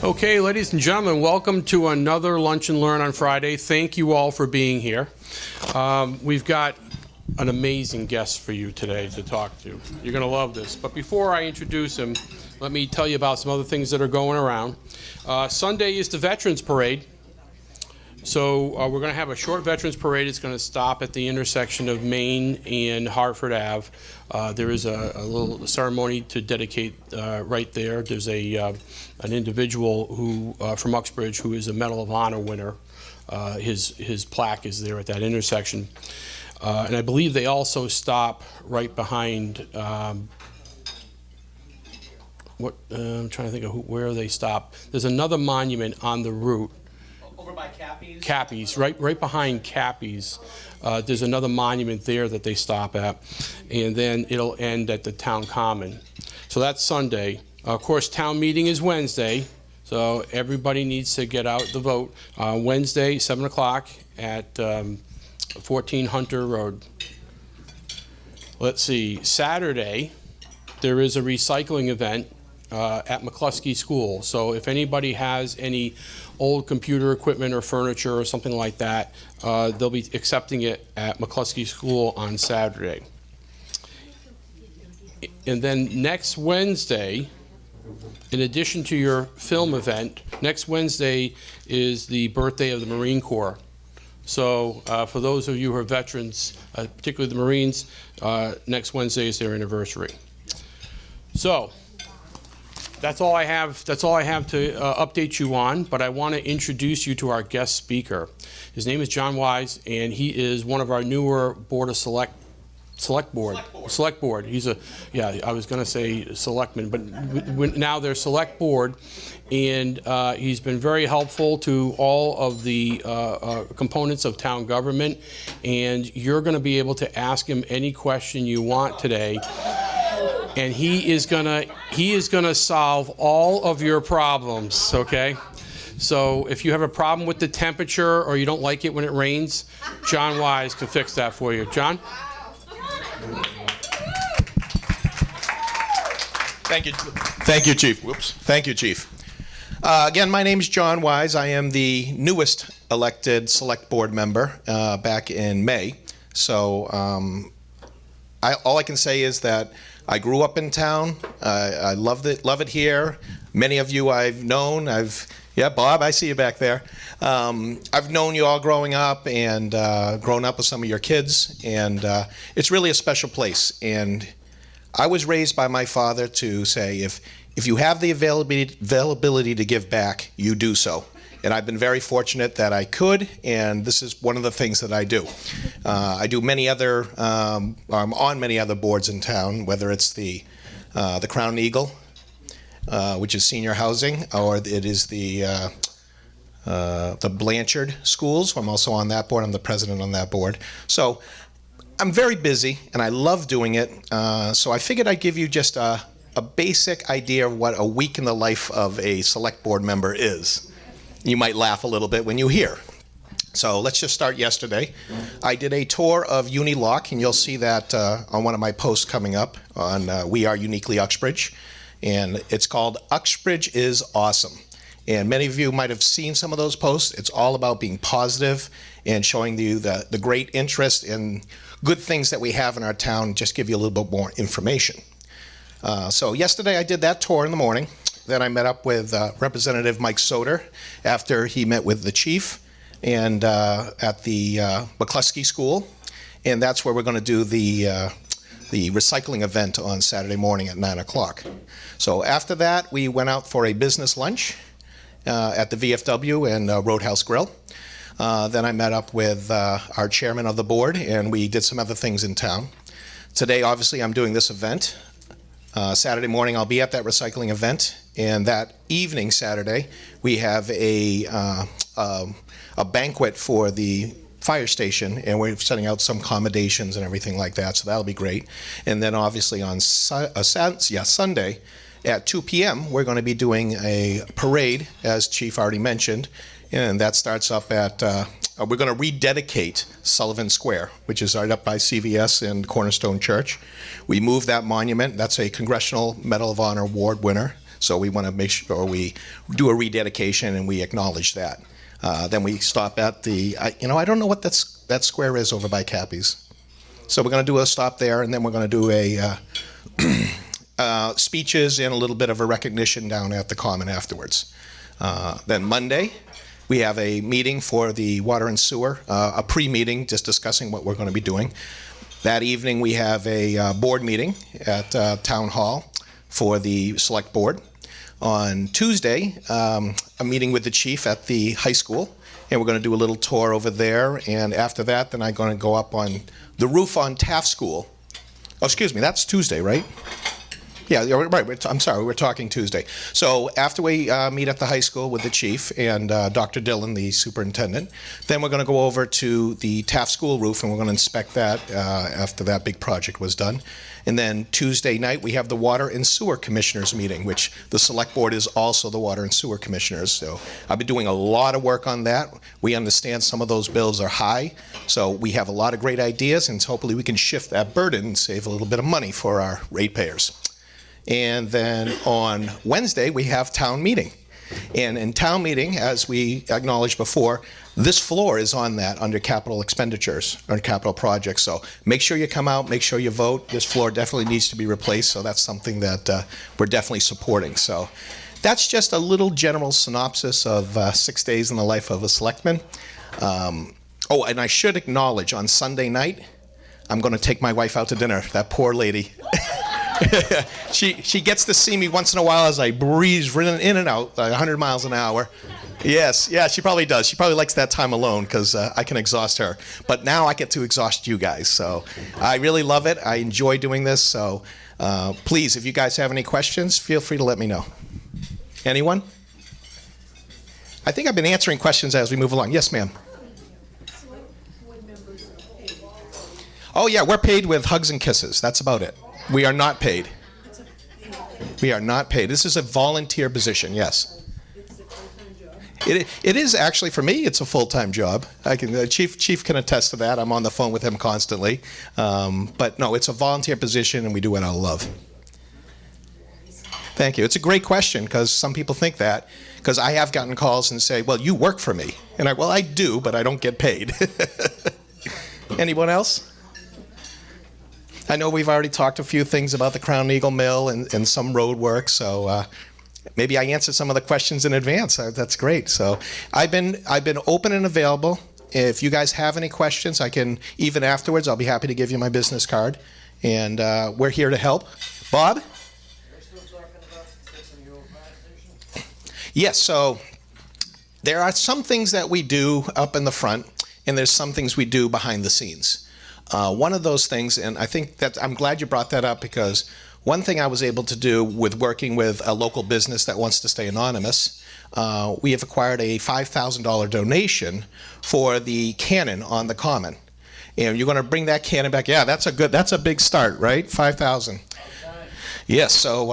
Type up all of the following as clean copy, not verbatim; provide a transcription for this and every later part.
Okay, ladies and gentlemen, welcome to another Lunch and Learn on Friday. Thank you all for being here. We've got an amazing guest for you today to talk to. You're going to love this. But before I introduce him, let me tell you about some other things that are going around. Sunday is the Veterans Parade. So we're going to have a short Veterans Parade. It's going to stop at the intersection of Main and Hartford Ave. There is a little ceremony to dedicate right there. There's an individual who from Uxbridge who is a Medal of Honor winner. His plaque is there at that intersection. And I believe they also stop right behind I'm trying to think of where they stop. There's another monument on the route. Over by Cappy's? Cappy's, right behind Cappy's. There's another monument there that they stop at. And then it'll end at the Town Common. So that's Sunday. Of course, town meeting is Wednesday. So everybody needs to get out the vote. Wednesday, 7 o'clock at 14 Hunter Road. Let's see, Saturday, there is a recycling event at McCluskey School. So if anybody has any old computer equipment or furniture or something like that, they'll be accepting it at McCluskey School on Saturday. And then next Wednesday, in addition to your film event, next Wednesday is the birthday of the Marine Corps. So for those of you who are veterans, particularly the Marines, next Wednesday is their anniversary. So that's all I have. That's all I have to update you on. But I want to introduce you to our guest speaker. His name is John Wise, and he is one of our newer Board of Select Board. He's I was going to say selectman, but now they're Select Board, and he's been very helpful to all of the components of town government. And you're going to be able to ask him any question you want today. And he is gonna solve all of your problems, okay? So if you have a problem with the temperature or you don't like it when it rains, John Wise can fix that for you. John? Thank you, Chief. Whoops. Thank you, Chief. Again, my name is John Wise. I am the newest elected Select Board member back in May. So all I can say is that I grew up in town. I love it here. Many of you I've known. Bob, I see you back there. I've known you all growing up and grown up with some of your kids, and it's really a special place. And I was raised by my father to say, if you have the availability to give back, you do so. And I've been very fortunate that I could, and this is one of the things that I do. I do many other, I'm on many other boards in town, whether it's the Crown Eagle, which is senior housing, or it is the Blanchard Schools. I'm also on that board. I'm the president on that board. So I'm very busy, and I love doing it. So I figured I'd give you just a basic idea of what a week in the life of a select board member is. You might laugh a little bit when you hear. So let's just start yesterday. I did a tour of Unilock, and you'll see that on one of my posts coming up on We Are Uniquely Uxbridge. And it's called Uxbridge is Awesome. And many of you might have seen some of those posts. It's all about being positive and showing you the great interest in good things that we have in our town, just give you a little bit more information. So yesterday I did that tour in the morning. Then I met up with Representative Mike Soder after he met with the chief and at the McCluskey School, and that's where we're going to do the recycling event on Saturday morning at 9 o'clock. So after that, we went out for a business lunch at the VFW and Roadhouse Grill. Then I met up with our chairman of the board, and we did some other things in town. Today, obviously, I'm doing this event. Saturday morning, I'll be at that recycling event, and that evening, Saturday, we have a banquet for the fire station, and we're setting out some accommodations and everything like that, so that'll be great. And then obviously on Sunday at 2 p.m., we're going to be doing a parade, as Chief already mentioned, and that starts up at we're going to rededicate Sullivan Square, which is right up by CVS and Cornerstone Church. We moved that monument. That's a Congressional Medal of Honor award winner So we want to make sure we do a rededication and we acknowledge that. Then we stop at I don't know what that square is over by Cappy's. So we're going to do a stop there, and then we're going to do a speeches and a little bit of a recognition down at the Common afterwards. Then Monday, we have a meeting for the water and sewer, a pre-meeting just discussing what we're going to be doing. That evening, we have a board meeting at Town Hall for the Select Board. On Tuesday, a meeting with the chief at the high school, and we're going to do a little tour over there. And after that, then I'm going to go up on the roof on Taft School. Oh, excuse me, that's Tuesday, right? Yeah, right. I'm sorry, we're talking Tuesday. So after we meet at the high school with the chief and Dr. Dillon, the superintendent, then we're going to go over to the Taft School roof, and we're going to inspect that after that big project was done. And then Tuesday night, we have the Water and Sewer Commissioners meeting, which the Select Board is also the Water and Sewer Commissioners. So I've been doing a lot of work on that. We understand some of those bills are high, so we have a lot of great ideas, and hopefully we can shift that burden and save a little bit of money for our ratepayers. And then on Wednesday, we have town meeting. And in town meeting, as we acknowledged before, this floor is on that under capital expenditures or capital projects. So make sure you come out, make sure you vote. This floor definitely needs to be replaced, so that's something that we're definitely supporting. So that's just a little general synopsis of 6 days in the life of a selectman. Oh, and I should acknowledge, on Sunday night, I'm going to take my wife out to dinner, that poor lady. She gets to see me once in a while as I breeze in and out 100 miles an hour. Yes, yeah, she probably does. She probably likes that time alone because I can exhaust her. But now I get to exhaust you guys. So I really love it. I enjoy doing this. So please, if you guys have any questions, feel free to let me know. Anyone? I think I've been answering questions as we move along. Yes, ma'am. Oh, yeah, we're paid with hugs and kisses. That's about it. We are not paid. We are not paid. This is a volunteer position, yes. It is actually, for me, it's a full-time job. Chief can attest to that. I'm on the phone with him constantly. But no, it's a volunteer position, and we do it out of love. Thank you. It's a great question, because some people think that. Because I have gotten calls and say, well, you work for me. And well, I do, but I don't get paid. Anyone else? I know we've already talked a few things about the Crown Eagle Mill and some road work, so maybe I answered some of the questions in advance. That's great. So I've been open and available. If you guys have any questions, I can, even afterwards, I'll be happy to give you my business card. And we're here to help. Bob? We're still talking about fixing your fire station? Yes, so there are some things that we do up in the front, and there's some things we do behind the scenes. One of those things, and I think that I'm glad you brought that up, because one thing I was able to do with working with a local business that wants to stay anonymous, we have acquired a $5,000 donation for the cannon on the Common. And you're going to bring that cannon back. Yeah, that's a big start, right? 5,000. Yes, so,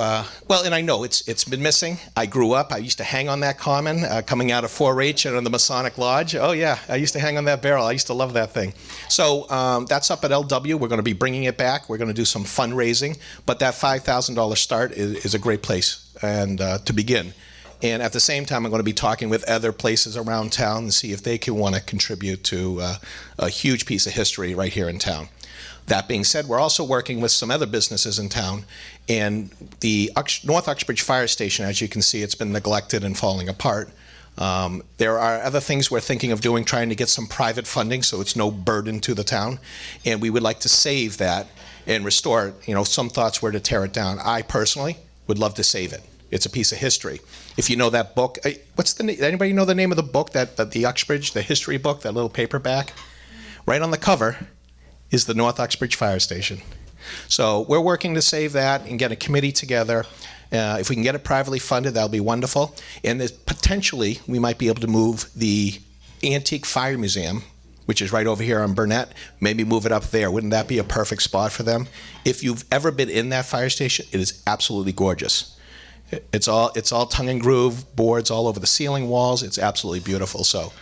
well, and I know it's been missing. I grew up, I used to hang on that Common, coming out of 4-H and on the Masonic Lodge. Oh yeah, I used to hang on that barrel. I used to love that thing. So that's up at LW. We're going to be bringing it back. We're going to do some fundraising, but that $5,000 start is a great place and to begin. And at the same time, I'm going to be talking with other places around town and see if they can want to contribute to a huge piece of history right here in town. That being said, we're also working with some other businesses in town, and the North Uxbridge Fire Station, as you can see, it's been neglected and falling apart. There are other things we're thinking of doing, trying to get some private funding so it's no burden to the town, and we would like to save that and restore it. You know, some thoughts were to tear it down. I personally would love to save it. It's a piece of history. If you know that book, anybody know the name of the book, that the Uxbridge, the history book, that little paperback? Right on the cover is the North Uxbridge Fire Station. So we're working to save that and get a committee together. If we can get it privately funded, that'll be wonderful. And potentially, we might be able to move the Antique Fire Museum, which is right over here on Burnett, maybe move it up there. Wouldn't that be a perfect spot for them? If you've ever been in that fire station, it is absolutely gorgeous. It's all tongue and groove, boards all over the ceiling walls. It's absolutely beautiful. So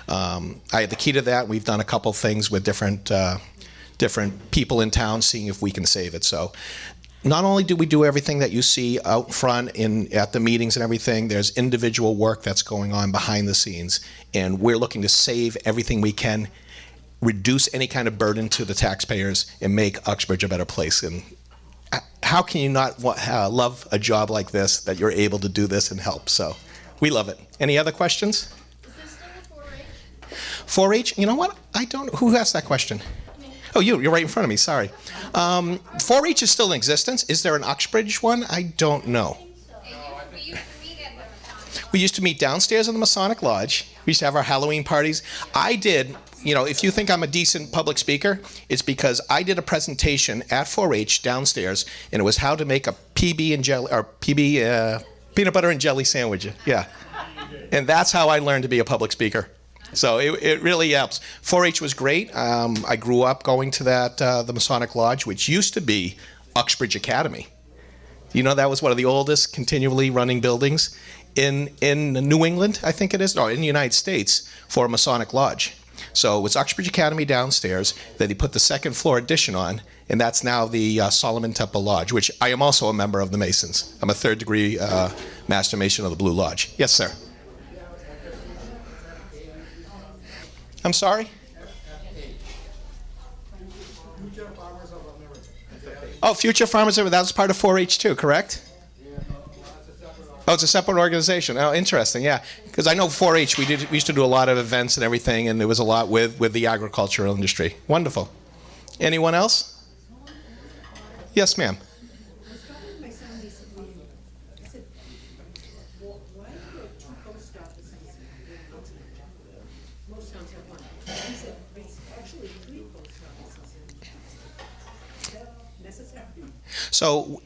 I had the key to that. We've done a couple things with different people in town, seeing if we can save it. So not only do we do everything that you see out front at the meetings and everything, there's individual work that's going on behind the scenes, and we're looking to save everything we can, reduce any kind of burden to the taxpayers, and make Uxbridge a better place. And how can you not love a job like this, that you're able to do this and help? So we love it. Any other questions? Is this still a 4-H? 4-H? You know what? I don't. Who asked that question? Oh, you're right in front of me, sorry. 4-H is still in existence. Is there an Uxbridge one? I don't know. We used to meet at the Masonic. We used to meet downstairs in the Masonic Lodge. We used to have our Halloween parties. I did, if you think I'm a decent public speaker, it's because I did a presentation at 4-H downstairs, and it was how to make a PB and jelly, or peanut butter and jelly sandwich. Yeah. And that's how I learned to be a public speaker. So it really helps. 4-H was great. I grew up going to the Masonic Lodge, which used to be Uxbridge Academy. That was one of the oldest continually running buildings in New England, I think it is, no, in the United States, for a Masonic Lodge. So it was Uxbridge Academy downstairs, then he put the second floor addition on, and that's now the Solomon Temple Lodge, which I am also a member of the Masons. I'm a third degree Master Mason of the Blue Lodge. Yes, sir. I'm sorry? Oh, Future Farmers of America. That was part of 4-H too, correct? Oh, it's a separate organization. Oh, interesting, yeah. Because I know 4-H, we used to do a lot of events and everything, and there was a lot with the agricultural industry. Wonderful. Anyone else? Yes, ma'am. I was talking to my son recently, I said, why are there two post offices in Uxbridge? Most towns have one. He said, it's actually 3 post offices in. Is that necessary? So,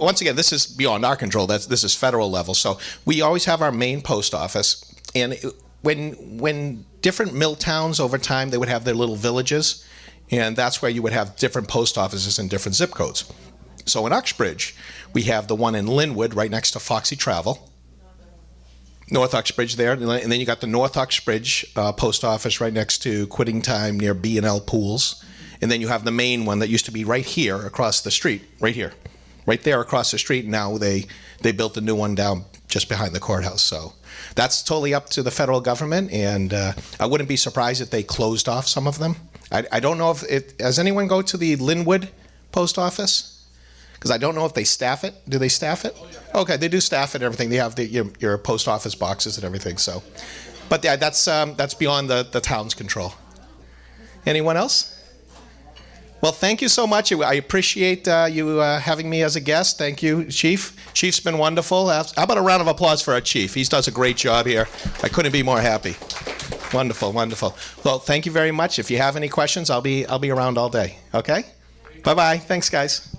once again, this is beyond our control. This is federal level. So, we always have our main post office, and when different mill towns over time, they would have their little villages, and that's where you would have different post offices in different zip codes. So, in Uxbridge, we have the one in Linwood, right next to Foxy Travel, North Uxbridge there, and then you got the North Uxbridge post office right next to Quitting Time near B&L Pools. And then you have the main one that used to be right here across the street, right here. Right there across the street. Now they built a new one down just behind the courthouse. So that's totally up to the federal government, and I wouldn't be surprised if they closed off some of them. I don't know if does anyone go to the Linwood post office? Because I don't know if they staff it. Do they staff it? Oh, yeah. Okay, they do staff it and everything. They have your post office boxes and everything. So, but yeah, that's beyond the town's control. Anyone else? Well, thank you so much. I appreciate you having me as a guest. Thank you, Chief. Chief's been wonderful. How about a round of applause for our Chief? He does a great job here. I couldn't be more happy. Wonderful, wonderful. Well, thank you very much. If you have any questions, I'll be around all day. Okay? Bye-bye. Thanks, guys.